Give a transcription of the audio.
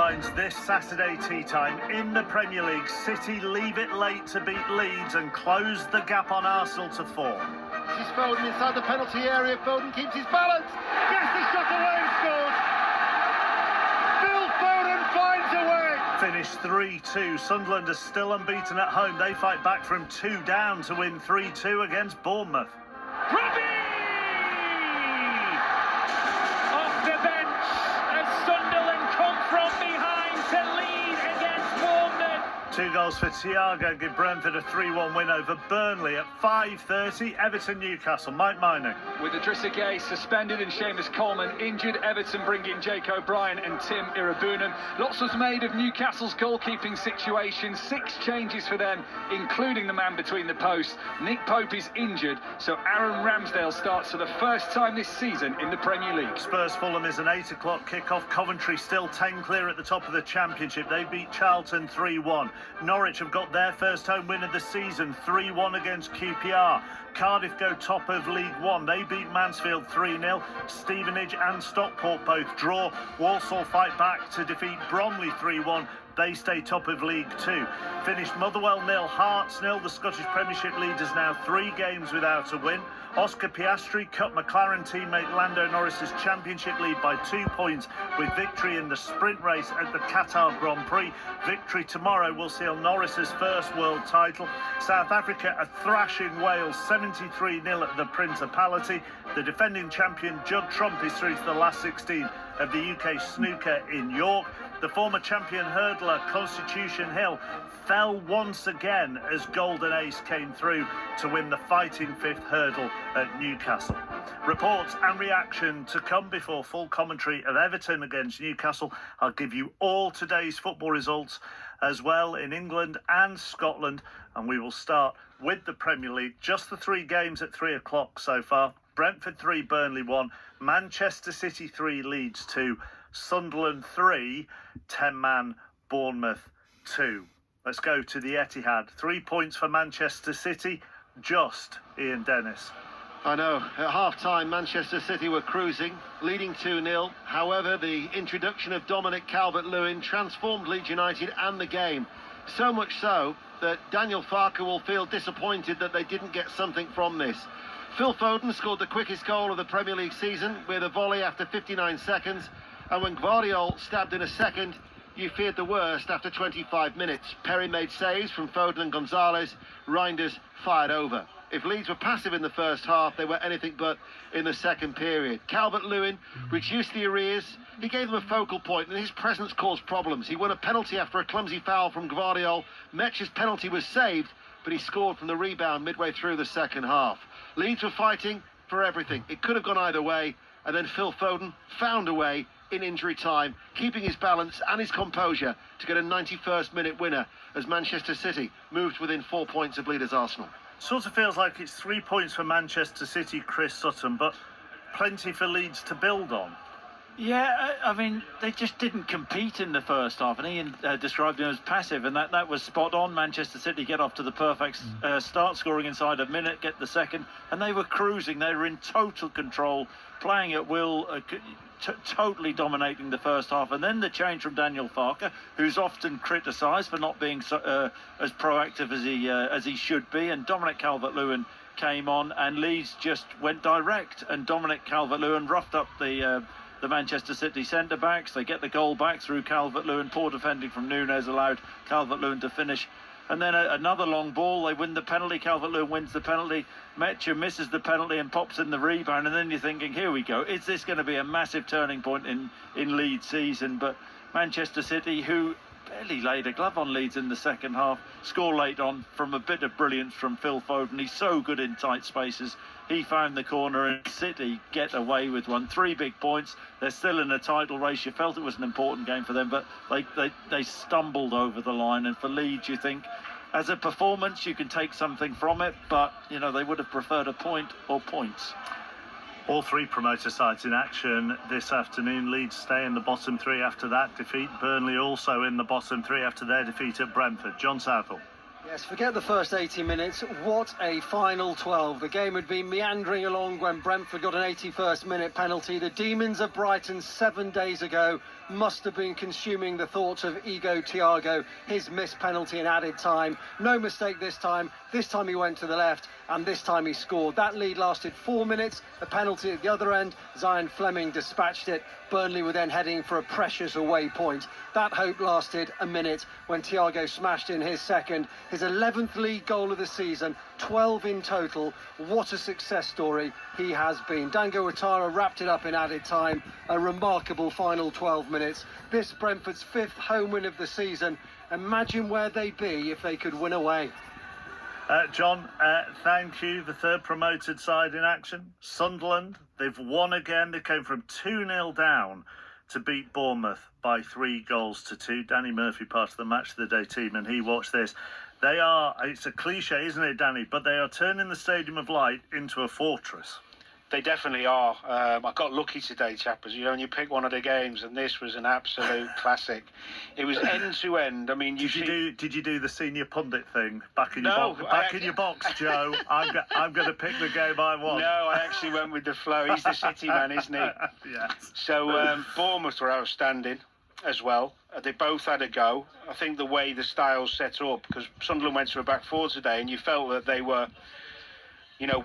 headlines this Saturday tea time in the Premier League. City leave it late to beat Leeds and close the gap on Arsenal to 4. This is Foden inside the penalty area. Foden keeps his balance. Gets the shot away and scores. Phil Foden finds a way. Finished 3-2. Sunderland are still unbeaten at home. They fight back from 2 down to win 3-2 against Bournemouth. Robbie! Off the bench as Sunderland come from behind to lead against Bournemouth. 2 goals for Thiago give Brentford a 3-1 win over Burnley at 5:30. Everton Newcastle. Mike Minor. With Idrissa Gueye suspended and Seamus Coleman injured, Everton bring in Jake O'Brien and Tim Irabunan. Lots was made of Newcastle's goalkeeping situation. 6 changes for them, including the man between the posts. Nick Pope is injured, so Aaron Ramsdale starts for the first time this season in the Premier League. Spurs Fulham is an 8 o'clock kick-off. Coventry still 10 clear at the top of the Championship. They beat Charlton 3-1. Norwich have got their first home win of the season, 3-1 against QPR. Cardiff go top of League One. They beat Mansfield 3-0. Stevenage and Stockport both draw. Walsall fight back to defeat Bromley 3-1. They stay top of League Two. Finished Motherwell 0, Hearts 0. The Scottish Premiership leaders now 3 games without a win. Oscar Piastri cut McLaren teammate Lando Norris's championship lead by 2 points with victory in the sprint race at the Qatar Grand Prix. Victory tomorrow will seal Norris's first world title. South Africa are thrashing Wales 73-0 at the Principality. The defending champion Judd Trump is through to the last 16 of the UK snooker in York. The former champion hurdler Constitution Hill fell once again as Golden Ace came through to win the fighting 5th hurdle at Newcastle. Reports and reaction to come before full commentary of Everton against Newcastle. I'll give you all today's football results as well in England and Scotland, and we will start with the Premier League. Just the 3 games at 3 o'clock so far. Brentford 3, Burnley 1, Manchester City 3, Leeds 2, Sunderland 3, 10-man Bournemouth 2. Let's go to the Etihad. 3 points for Manchester City. Just Ian Dennis. I know. At half-time, Manchester City were cruising, leading 2-0. However, the introduction of Dominic Calvert-Lewin transformed Leeds United and the game. So much so that Daniel Farke will feel disappointed that they didn't get something from this. Phil Foden scored the quickest goal of the Premier League season with a volley after 59 seconds. And when Gvardiol stabbed in a second, you feared the worst after 25 minutes. Perry made saves from Foden and Gonzalez. Reinders fired over. If Leeds were passive in the first half, they were anything but in the second period. Calvert-Lewin reduced the arrears. He gave them a focal point, and his presence caused problems. He won a penalty after a clumsy foul from Gvardiol. Mech's penalty was saved, but he scored from the rebound midway through the second half. Leeds were fighting for everything. It could have gone either way, and then Phil Foden found a way in injury time, keeping his balance and his composure to get a 91st minute winner as Manchester City moved within 4 points of leaders Arsenal. Sort of feels like it's 3 points for Manchester City, Chris Sutton, but plenty for Leeds to build on. Yeah, I mean, they just didn't compete in the first half, and Ian described them as passive, and that was spot on. Manchester City get off to the perfect start, scoring inside a minute, get the second, and they were cruising. They were in total control, playing at will, totally dominating the first half. And then the change from Daniel Farke, who's often criticised for not being as proactive as he should be, and Dominic Calvert-Lewin came on, and Leeds just went direct, and Dominic Calvert-Lewin roughed up the Manchester City centre-backs. They get the goal back through Calvert-Lewin. Poor defending from Nunes allowed Calvert-Lewin to finish. And then another long ball. They win the penalty. Calvert-Lewin wins the penalty. Mecha misses the penalty and pops in the rebound. And then you're thinking, here we go. Is this going to be a massive turning point in Leeds' season? But Manchester City, who barely laid a glove on Leeds in the second half, score late on from a bit of brilliance from Phil Foden. He's so good in tight spaces. He found the corner, and City get away with one. 3 big points. They're still in a title race. You felt it was an important game for them, but they stumbled over the line. And for Leeds, you think, as a performance, you can take something from it, but you know they would have preferred a point or points. All 3 promoter sides in action this afternoon. Leeds stay in the bottom 3 after that defeat. Burnley also in the bottom 3 after their defeat at Brentford. John Southall. Yes, forget the first 80 minutes. What a final 12. The game had been meandering along when Brentford got an 81st minute penalty. The demons of Brighton 7 days ago must have been consuming the thoughts of Ego Thiago, his missed penalty in added time. No mistake this time. This time he went to the left, and this time he scored. That lead lasted 4 minutes. The penalty at the other end, Zion Fleming dispatched it. Burnley were then heading for a precious away point. That hope lasted a minute when Thiago smashed in his second, his 11th league goal of the season, 12 in total. What a success story he has been. Dango Ouattara wrapped it up in added time. A remarkable final 12 minutes. This Brentford's 5th home win of the season. Imagine where they'd be if they could win away. John, thank you. The third promoted side in action, Sunderland. They've won again. They came from 2-0 down to beat Bournemouth by 3-2. Danny Murphy, part of the Match of the Day team, and he watched this. They are, it's a cliche, isn't it, Danny? But they are turning the Stadium of Light into a fortress. They definitely are. I got lucky today, chappers. You know, when you pick one of the games, and this was an absolute classic. It was end to end. I mean, Did you do the senior pundit thing back in your No, box? In your box, Joe. I'm going to pick the game I want. No, I actually went with the flow. He's the City man, isn't he? Yes. So Bournemouth were outstanding as well. They both had a go. I think the way the styles set up, because Sunderland went to a back four today, and you felt that they were, you know,